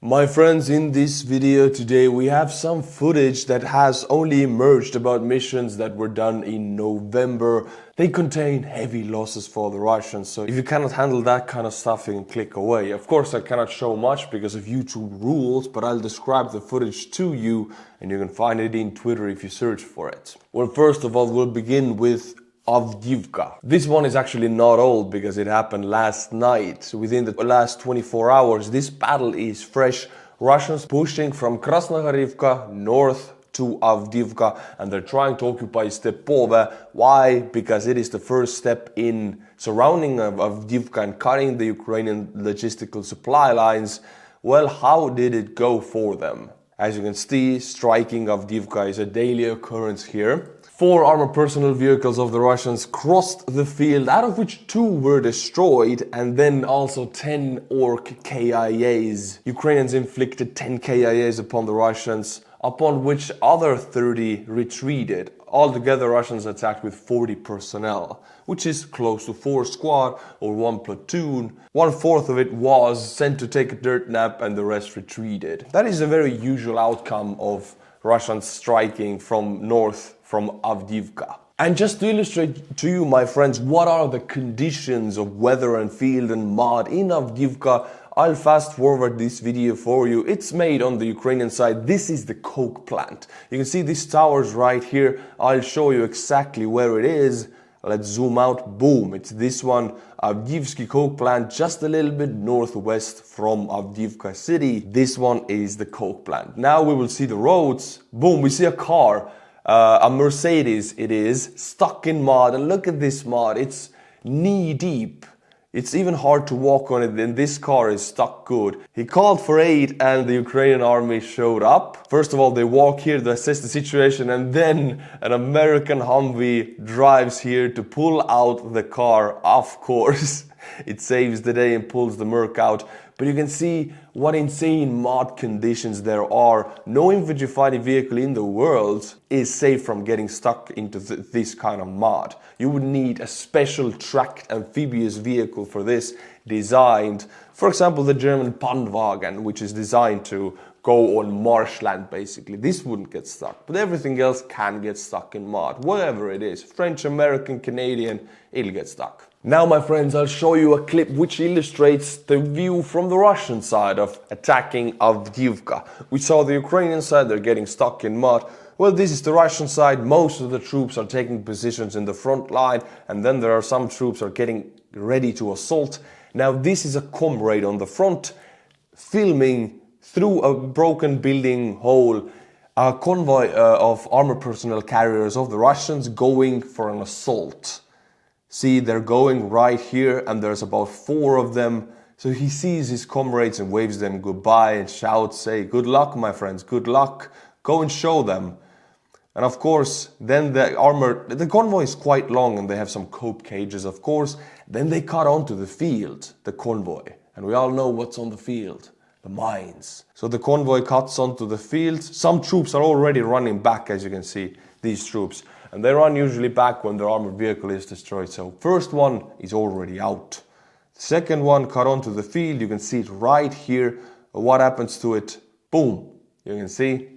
My friends, in this video today we have some footage that has only emerged about missions that were done in November. They contain heavy losses for the Russians, so if you cannot handle that kind of stuff, you can click away. Of course, I cannot show much because of YouTube rules, but I'll describe the footage to you and you can find it in Twitter if you search for it. Well, first of all, we'll begin with Avdiivka. This one is actually not old because it happened last night. Within the last 24 hours, this battle is fresh. Russians pushing from Krasnohorivka north to Avdiivka, and they're trying to occupy Stepove. Why? Because it is the first step in surrounding Avdiivka and cutting the Ukrainian logistical supply lines. Well, how did it go for them? As you can see, striking Avdiivka is a daily occurrence here. 4 armored personnel vehicles of the Russians crossed the field, out of which 2 were destroyed, and then also 10 orc KIAs. Ukrainians inflicted 10 KIAs upon the Russians, upon which other 30 retreated. Altogether, Russians attacked with 40 personnel, which is close to 4 squad or 1 platoon. 1/4 of it was sent to take a dirt nap and the rest retreated. That is a very usual outcome of Russians striking from north from Avdiivka. And just to illustrate to you, my friends, what are the conditions of weather and field and mud in Avdiivka, I'll fast forward this video for you. It's made on the Ukrainian side. This is the coke plant. You can see these towers right here. I'll show you exactly where it is. Let's zoom out. Boom, it's this one, Avdiivsky coke plant, just a little bit northwest from Avdiivka city. This one is the coke plant. Now we will see the roads. Boom, we see a car. A Mercedes it is, stuck in mud, and look at this mud, it's knee deep. It's even hard to walk on it, and this car is stuck good. He called for aid and the Ukrainian army showed up. First of all, they walk here to assess the situation, and then an American Humvee drives here to pull out the car. Of course, it saves the day and pulls the Merc out. But you can see what insane mud conditions there are. No infantry fighting vehicle in the world is safe from getting stuck into this kind of mud. You would need a special tracked amphibious vehicle for this, designed, for example, the German Panwagen, which is designed to go on marshland basically. This wouldn't get stuck, but everything else can get stuck in mud, whatever it is. French, American, Canadian, it'll get stuck. Now, my friends, I'll show you a clip which illustrates the view from the Russian side of attacking Avdiivka. We saw the Ukrainian side, they're getting stuck in mud. Well, this is the Russian side. Most of the troops are taking positions in the front line, and then there are some troops are getting ready to assault. Now, this is a comrade on the front filming through a broken building hole a convoy of armored personnel carriers of the Russians going for an assault. See, they're going right here, and there's about 4 of them. So he sees his comrades and waves them goodbye and shouts, say, "Good luck, my friends, good luck. Go and show them." And of course, then the convoy is quite long and they have some cope cages, of course. Then they cut onto the field, the convoy. And we all know what's on the field. The mines. So the convoy cuts onto the field. Some troops are already running back, as you can see, these troops. And they run usually back when their armored vehicle is destroyed. So first one is already out. The second one cut onto the field. You can see it right here. What happens to it? Boom. You can see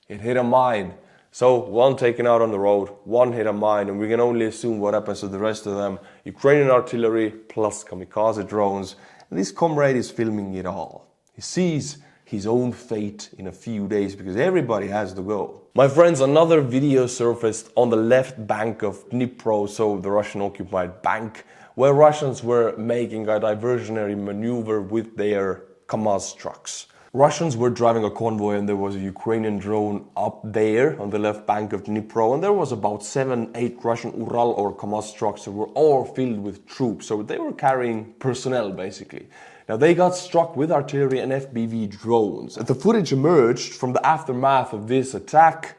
it hit a mine. So 1 taken out on the road, 1 hit a mine, and we can only assume what happens to the rest of them. Ukrainian artillery plus kamikaze drones. And this comrade is filming it all. He sees his own fate in a few days because everybody has to go. My friends, another video surfaced on the left bank of Dnipro, so the Russian occupied bank, where Russians were making a diversionary maneuver with their Kamaz trucks. Russians were driving a convoy and there was a Ukrainian drone up there on the left bank of Dnipro, and there was about 7-8 Russian Ural or Kamaz trucks that were all filled with troops, so they were carrying personnel basically. Now they got struck with artillery and FPV drones. The footage emerged from the aftermath of this attack,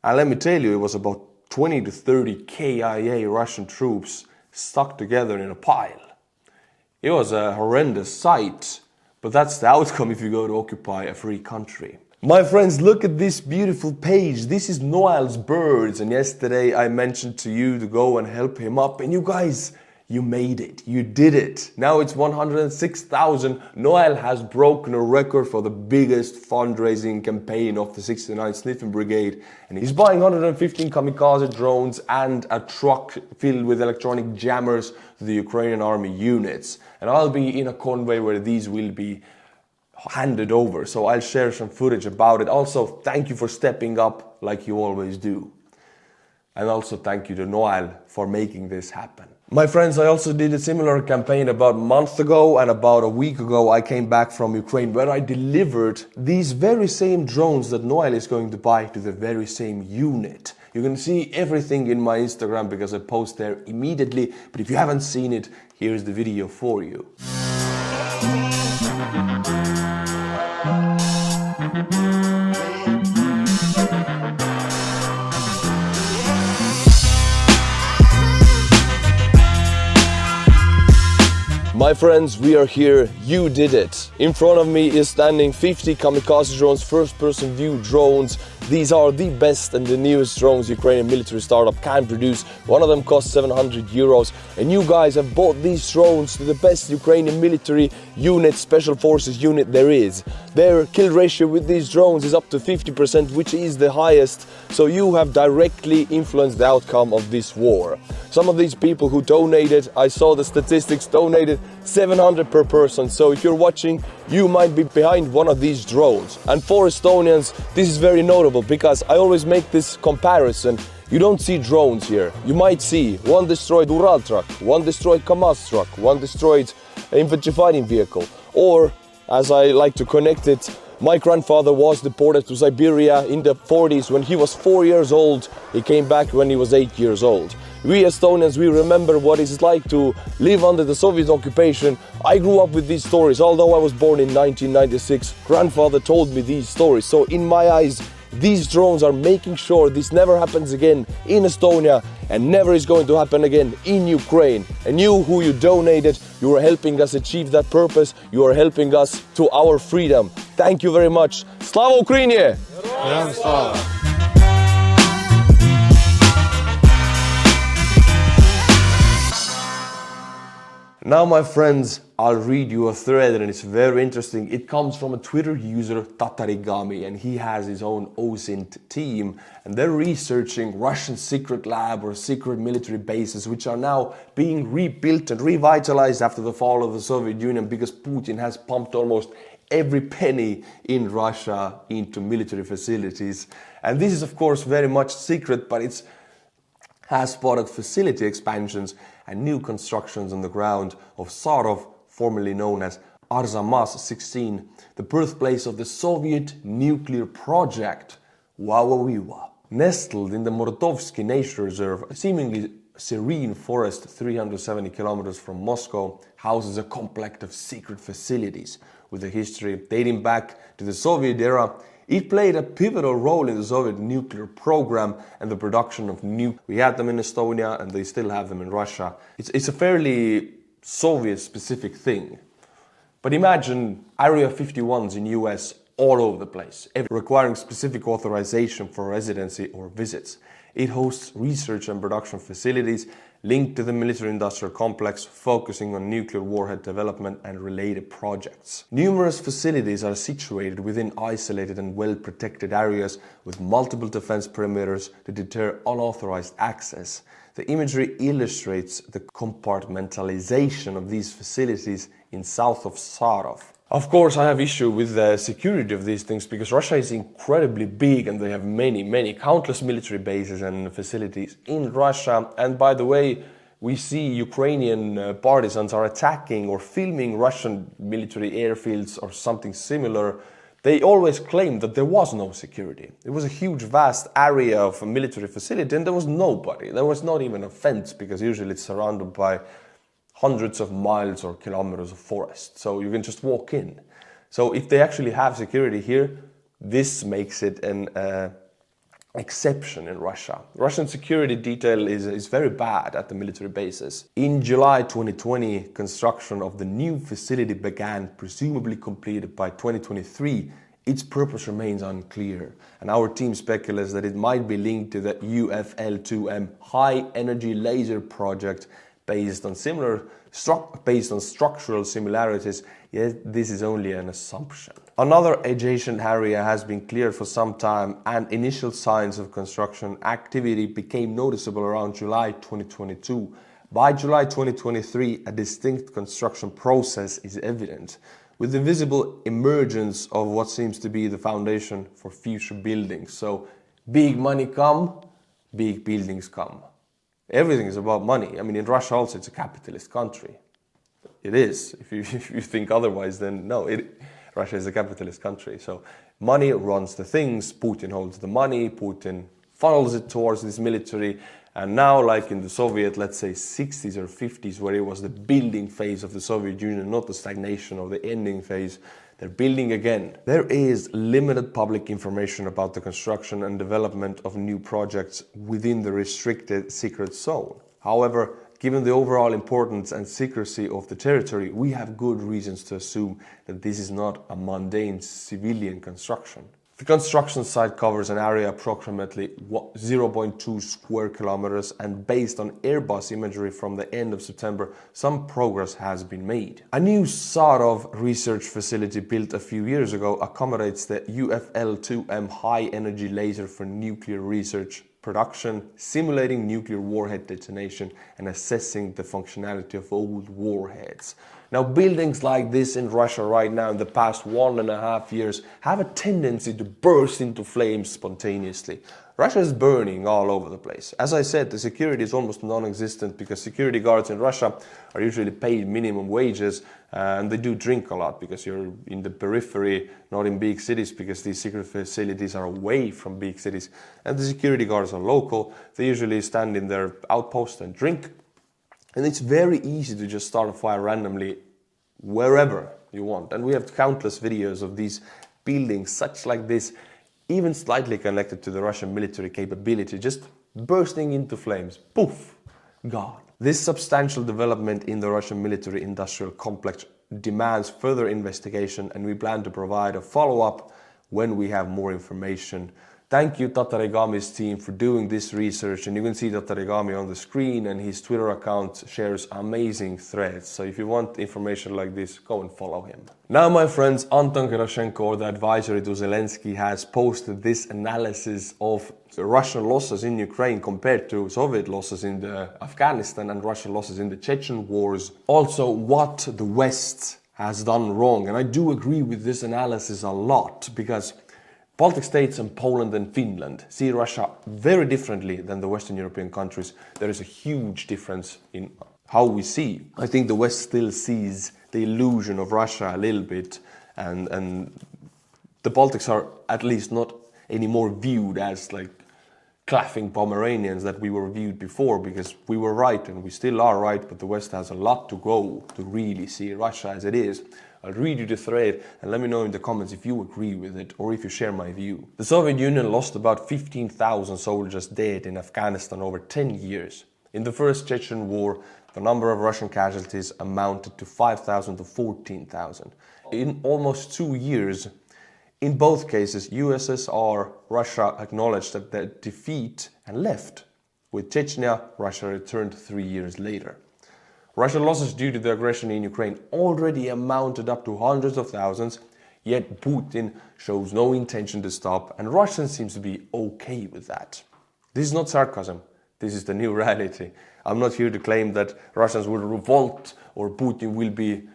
and let me tell you, it was about 20 to 30 KIA Russian troops stuck together in a pile. It was a horrendous sight, but that's the outcome if you go to occupy a free country. My friends, look at this beautiful page. This is Noel's birds, and yesterday I mentioned to you to go and help him up, and you guys You made it. You did it. Now it's 106,000. Noel has broken a record for the biggest fundraising campaign of the 69th Sniffing Brigade. And he's buying 115 kamikaze drones and a truck filled with electronic jammers to the Ukrainian army units. And I'll be in a convoy where these will be handed over. So I'll share some footage about it. Also, thank you for stepping up like you always do. And also thank you to Noel for making this happen. My friends, I also did a similar campaign about a month ago, and about a week ago I came back from Ukraine where I delivered these very same drones that Noel is going to buy to the very same unit. You can see everything in my Instagram because I post there immediately, but if you haven't seen it, here's the video for you. My friends, we are here, you did it. In front of me is standing 50 kamikaze drones, first-person view drones. These are the best and the newest drones Ukrainian military startup can produce. One of them costs 700 euros. And you guys have bought these drones to the best Ukrainian military unit, special forces unit there is. Their kill ratio with these drones is up to 50%, which is the highest. So you have directly influenced the outcome of this war. Some of these people who donated, I saw the statistics, donated 700 per person. So if you're watching, you might be behind one of these drones. And for Estonians, this is very notable because I always make this comparison. You don't see drones here. You might see one destroyed Ural truck, one destroyed Kamaz truck, one destroyed infantry fighting vehicle. Or, as I like to connect it, my grandfather was deported to Siberia in the 40s when he was 4 years old. He came back when he was 8 years old. We Estonians, we remember what it's like to live under the Soviet occupation. I grew up with these stories. Although I was born in 1996, grandfather told me these stories. So in my eyes, these drones are making sure this never happens again in Estonia and never is going to happen again in Ukraine. And you who you donated, you are helping us achieve that purpose. You are helping us to our freedom. Thank you very much. Slava Ukraini! Now, my friends, I'll read you a thread and it's very interesting. It comes from a Twitter user, Tatarigami, and he has his own OSINT team, and they're researching Russian secret lab or secret military bases which are now being rebuilt and revitalized after the fall of the Soviet Union because Putin has pumped almost every penny in Russia into military facilities. And this is of course very much secret, but it's has spotted facility expansions and new constructions on the ground of Sarov, formerly known as Arzamas 16, the birthplace of the Soviet nuclear project, Wawawiwa. Nestled in the Mordovsky Nature Reserve, a seemingly serene forest 370 kilometers from Moscow, houses a complex of secret facilities with a history dating back to the Soviet era. It played a pivotal role in the Soviet nuclear program and the production of nuke. We had them in Estonia and they still have them in Russia. It's a fairly Soviet-specific thing. But imagine Area 51s in US all over the place, requiring specific authorization for residency or visits. It hosts research and production facilities linked to the military-industrial complex, focusing on nuclear warhead development and related projects. Numerous facilities are situated within isolated and well-protected areas with multiple defense perimeters to deter unauthorized access. The imagery illustrates the compartmentalization of these facilities in south of Sarov. Of course, I have issue with the security of these things because Russia is incredibly big and they have countless military bases and facilities in Russia. And by the way, we see Ukrainian partisans are attacking or filming Russian military airfields or something similar. They always claim that there was no security. It was a huge, vast area of a military facility and there was nobody. There was not even a fence because usually it's surrounded by hundreds of miles or kilometers of forest, so you can just walk in. So if they actually have security here, this makes it an exception in Russia. Russian security detail is very bad at the military bases. In July 2020, construction of the new facility began, presumably completed by 2023. Its purpose remains unclear, and our team speculates that it might be linked to the UFL-2M high-energy laser project based on structural similarities, yet this is only an assumption. Another adjacent area has been cleared for some time, and initial signs of construction activity became noticeable around July 2022. By July 2023, a distinct construction process is evident, with the visible emergence of what seems to be the foundation for future buildings. So, big money come, big buildings come. Everything is about money. I mean, in Russia also, it's a capitalist country. It is. If you think otherwise, then no, Russia is a capitalist country. So money runs the things. Putin holds the money. Putin funnels it towards this military. And now, like in the Soviet, let's say 60s or 50s, where it was the building phase of the Soviet Union, not the stagnation of the ending phase, they're building again. There is limited public information about the construction and development of new projects within the restricted secret zone. However, given the overall importance and secrecy of the territory, we have good reasons to assume that this is not a mundane civilian construction. The construction site covers an area approximately 0.2 square kilometers, and based on Airbus imagery from the end of September, some progress has been made. A new sort of research facility built a few years ago accommodates the UFL-2M high-energy laser for nuclear research, production, simulating nuclear warhead detonation, and assessing the functionality of old warheads. Now, buildings like this in Russia right now in the past 1.5 years have a tendency to burst into flames spontaneously. Russia is burning all over the place. As I said, the security is almost non-existent because security guards in Russia are usually paid minimum wages, and they do drink a lot because you're in the periphery, not in big cities, because these secret facilities are away from big cities. And the security guards are local. They usually stand in their outpost and drink. And it's very easy to just start a fire randomly wherever you want. And we have countless videos of these buildings, such like this, even slightly connected to the Russian military capability, just bursting into flames. Poof! Gone. This substantial development in the Russian military-industrial complex demands further investigation, and we plan to provide a follow-up when we have more information. Thank you Tatarigami's team for doing this research, and you can see Tatarigami on the screen, and his Twitter account shares amazing threads. So if you want information like this, go and follow him. Now, my friends, Anton Gerashenko, or the advisory to Zelensky, has posted this analysis of the Russian losses in Ukraine compared to Soviet losses in Afghanistan and Russian losses in the Chechen wars. Also, what the West has done wrong. And I do agree with this analysis a lot, because Baltic states and Poland and Finland see Russia very differently than the Western European countries. There is a huge difference in how we see. I think the West still sees the illusion of Russia a little bit, and the Baltics are at least not anymore viewed as like clapping Pomeranians that we were viewed before, because we were right and we still are right, but the West has a lot to go to really see Russia as it is. I'll read you the thread and let me know in the comments if you agree with it or if you share my view. The Soviet Union lost about 15,000 soldiers dead in Afghanistan over 10 years. In the first Chechen war, the number of Russian casualties amounted to 5,000 to 14,000. In almost 2 years, in both cases, USSR, Russia acknowledged that their defeat and left. With Chechnya, Russia returned 3 years later. Russian losses due to the aggression in Ukraine already amounted up to hundreds of thousands, yet Putin shows no intention to stop, and Russia seems to be okay with that. This is not sarcasm, this is the new reality. I'm not here to claim that Russians will revolt or Putin will be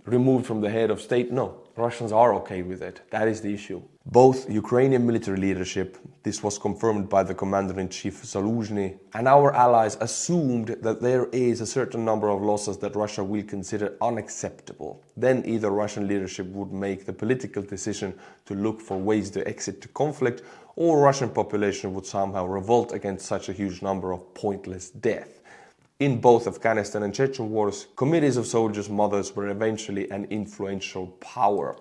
removed from the head of state. No, Russians are okay with it. That is the issue. Both Ukrainian military leadership, this was confirmed by the Commander-in-Chief Zaluzhny, and our allies assumed that there is a certain number of losses that Russia will consider unacceptable. Then either Russian leadership would make the political decision to look for ways to exit the conflict, or Russian population would somehow revolt against such a huge number of pointless death. In both Afghanistan and Chechen wars, committees of soldiers' mothers were eventually an influential power.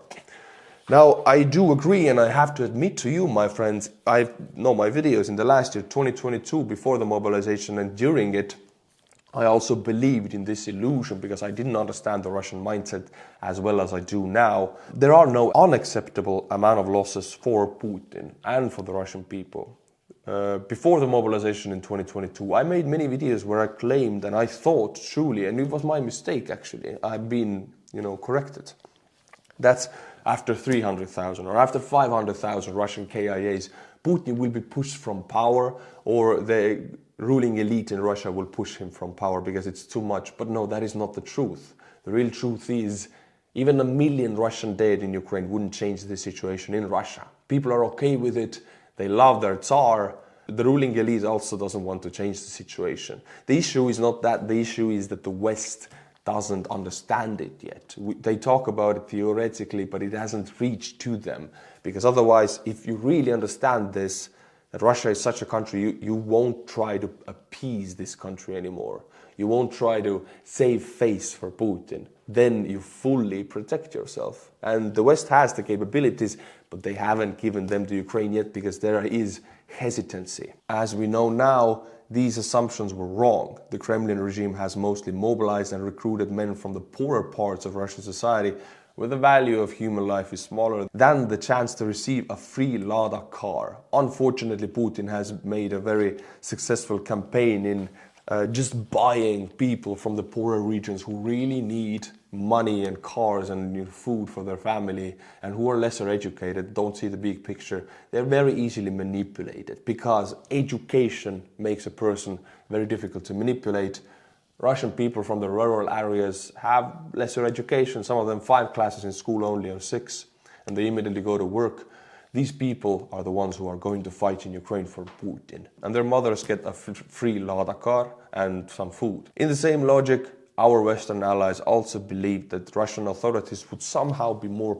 Now, I do agree, and I have to admit to you, my friends, I know my videos in the last year, 2022, before the mobilization and during it, I also believed in this illusion because I didn't understand the Russian mindset as well as I do now. There are no unacceptable amount of losses for Putin and for the Russian people. before the mobilization in 2022, I made many videos where I claimed and I thought truly, and it was my mistake actually, I've been, corrected. That's after 300,000 or after 500,000 Russian KIAs, Putin will be pushed from power, or the ruling elite in Russia will push him from power because it's too much. But no, that is not the truth. The real truth is even 1 million Russian dead in Ukraine wouldn't change the situation in Russia. People are okay with it. They love their Tsar. The ruling elite also doesn't want to change the situation. The issue is not that. The issue is that the West doesn't understand it yet. They talk about it theoretically, but it hasn't reached to them. Because otherwise, if you really understand this, that Russia is such a country, you won't try to appease this country anymore. You won't try to save face for Putin. Then you fully protect yourself. And the West has the capabilities, but they haven't given them to Ukraine yet because there is hesitancy. As we know now, these assumptions were wrong. The Kremlin regime has mostly mobilized and recruited men from the poorer parts of Russian society, where the value of human life is smaller than the chance to receive a free Lada car. Unfortunately, Putin has made a very successful campaign in just buying people from the poorer regions who really need money and cars and food for their family, and who are lesser educated, don't see the big picture. They're very easily manipulated because education makes a person very difficult to manipulate. Russian people from the rural areas have lesser education, some of them 5 classes in school only or 6, and they immediately go to work. These people are the ones who are going to fight in Ukraine for Putin. And their mothers get a free Lada car and some food. In the same logic, our Western allies also believed that Russian authorities would somehow be more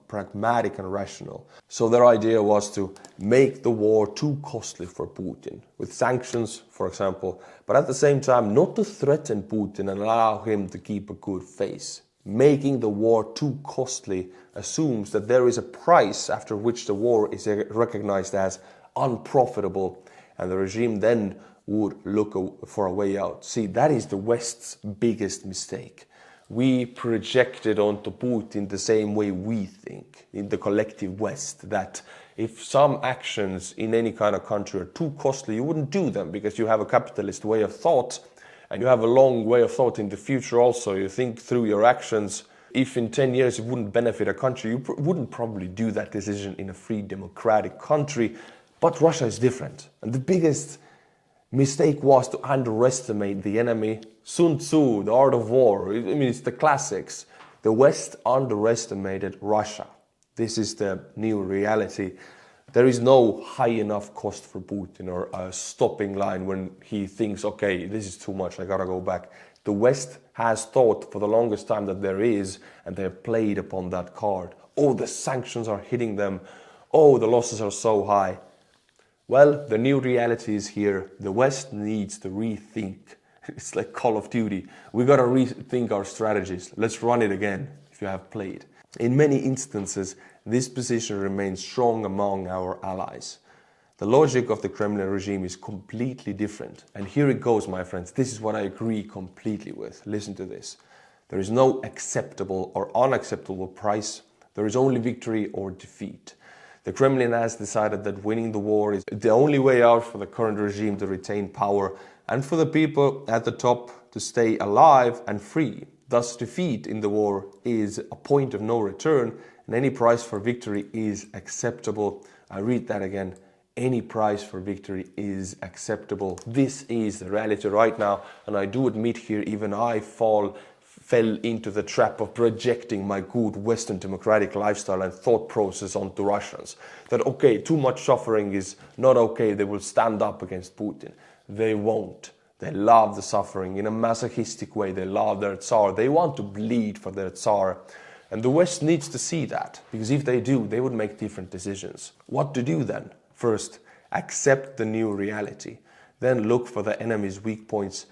pragmatic and rational. So their idea was to make the war too costly for Putin, with sanctions, for example, but at the same time not to threaten Putin and allow him to keep a good face. Making the war too costly assumes that there is a price after which the war is recognized as unprofitable, and the regime then would look for a way out. See, that is the West's biggest mistake. We projected onto Putin the same way we think in the collective West, that if some actions in any kind of country are too costly, you wouldn't do them because you have a capitalist way of thought. And you have a long way of thought in the future also. You think through your actions. If in 10 years it wouldn't benefit a country, you wouldn't probably do that decision in a free democratic country. But Russia is different. And the biggest mistake was to underestimate the enemy. Sun Tzu, The Art of War, it's the classics. The West underestimated Russia. This is the new reality. There is no high enough cost for Putin or a stopping line when he thinks, okay, this is too much, I gotta go back. The West has thought for the longest time that there is, and they have played upon that card. Oh, the sanctions are hitting them. Oh, the losses are so high. Well, the new reality is here. The West needs to rethink. It's like Call of Duty. We gotta rethink our strategies. Let's run it again, if you have played. In many instances, this position remains strong among our allies. The logic of the Kremlin regime is completely different. And here it goes, my friends. This is what I agree completely with. Listen to this. There is no acceptable or unacceptable price. There is only victory or defeat. The Kremlin has decided that winning the war is the only way out for the current regime to retain power and for the people at the top to stay alive and free. Thus, defeat in the war is a point of no return, and any price for victory is acceptable. I read that again. Any price for victory is acceptable. This is the reality right now, and I do admit here, even I fell into the trap of projecting my good Western democratic lifestyle and thought process onto Russians. That, okay, too much suffering is not okay, they will stand up against Putin. They won't. They love the suffering in a masochistic way. They love their Tsar. They want to bleed for their Tsar. And the West needs to see that, because if they do, they would make different decisions. What to do then? First, accept the new reality. Then look for the enemy's weak points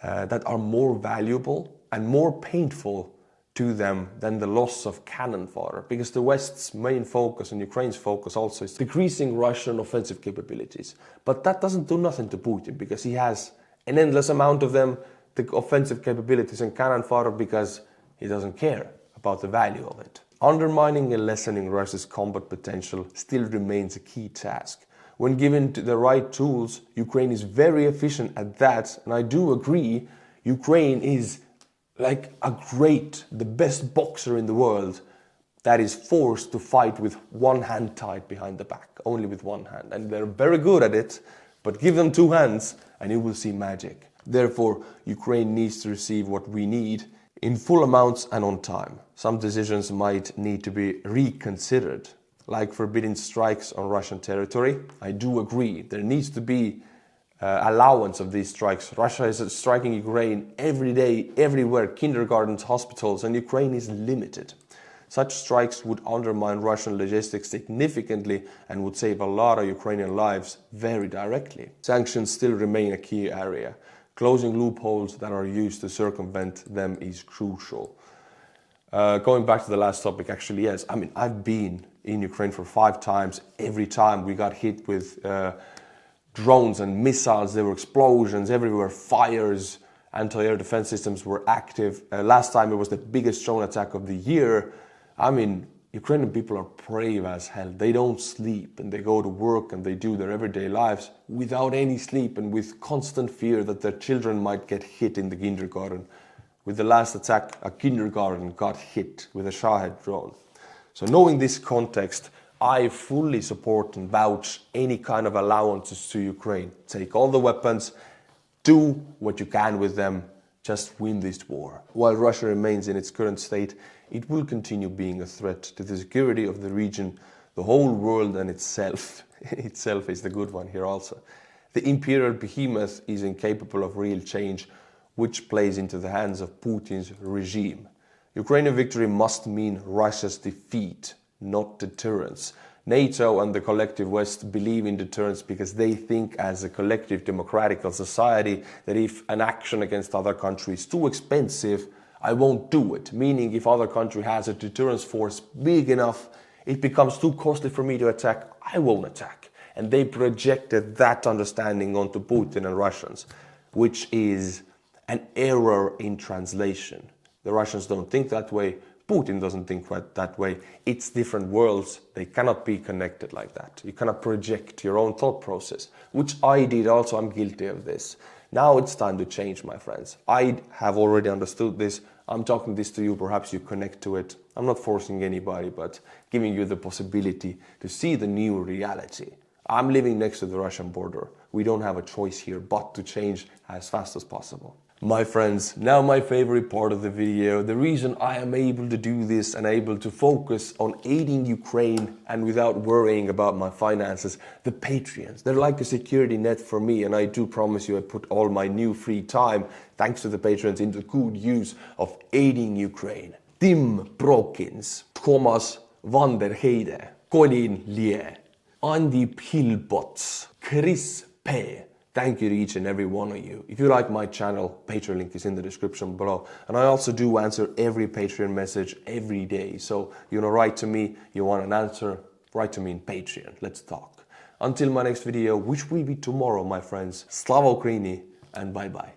that are more valuable and more painful to them than the loss of cannon fodder. Because the West's main focus and Ukraine's focus also is decreasing Russian offensive capabilities. But that doesn't do nothing to Putin, because he has an endless amount of them, the offensive capabilities and cannon fodder, because he doesn't care about the value of it. Undermining and lessening Russia's combat potential still remains a key task. When given the right tools, Ukraine is very efficient at that, and I do agree, Ukraine is like the best boxer in the world that is forced to fight with one hand tied behind the back, only with one hand. And they're very good at it, but give them two hands and you will see magic. Therefore, Ukraine needs to receive what we need in full amounts and on time. Some decisions might need to be reconsidered, like forbidding strikes on Russian territory. I do agree, there needs to be allowance of these strikes. Russia is striking Ukraine every day, everywhere, kindergartens, hospitals, and Ukraine is limited. Such strikes would undermine Russian logistics significantly and would save a lot of Ukrainian lives very directly. Sanctions still remain a key area. Closing loopholes that are used to circumvent them is crucial. Going back to the last topic, actually, yes. I mean, I've been in Ukraine for 5 times. Every time we got hit with drones and missiles, there were explosions everywhere, fires, anti-air defense systems were active. Last time it was the biggest drone attack of the year. I mean, Ukrainian people are brave as hell. They don't sleep and they go to work and they do their everyday lives without any sleep and with constant fear that their children might get hit in the kindergarten. With the last attack, a kindergarten got hit with a Shahed drone. So knowing this context, I fully support and vouch any kind of allowances to Ukraine. Take all the weapons, do what you can with them, just win this war. While Russia remains in its current state, it will continue being a threat to the security of the region, the whole world and itself. Itself is the good one here also. The imperial behemoth is incapable of real change, which plays into the hands of Putin's regime. Ukrainian victory must mean Russia's defeat, not deterrence. NATO and the collective West believe in deterrence because they think as a collective democratic society that if an action against other countries is too expensive, I won't do it. Meaning if other country has a deterrence force big enough, it becomes too costly for me to attack, I won't attack. And they projected that understanding onto Putin and Russians, which is an error in translation. The Russians don't think that way. Putin doesn't think that way. It's different worlds. They cannot be connected like that. You cannot project your own thought process, which I did also. I'm guilty of this. Now it's time to change, my friends. I have already understood this. I'm talking this to you. Perhaps you connect to it. I'm not forcing anybody, but giving you the possibility to see the new reality. I'm living next to the Russian border. We don't have a choice here but to change as fast as possible. My friends, now my favorite part of the video, the reason I am able to do this and able to focus on aiding Ukraine and without worrying about my finances, the Patreons. They're like a security net for me, and I do promise you I put all my new free time, thanks to the Patreons, into good use of aiding Ukraine. Tim Brokins, Thomas van der Heide, Colin Lie, Andy Pilbots, Chris P. Thank you to each and every one of you. If you like my channel, Patreon link is in the description below. And I also do answer every Patreon message every day. So you want to write to me, you want an answer, write to me in Patreon. Let's talk. Until my next video, which will be tomorrow, my friends. Slava Ukraini, and bye-bye.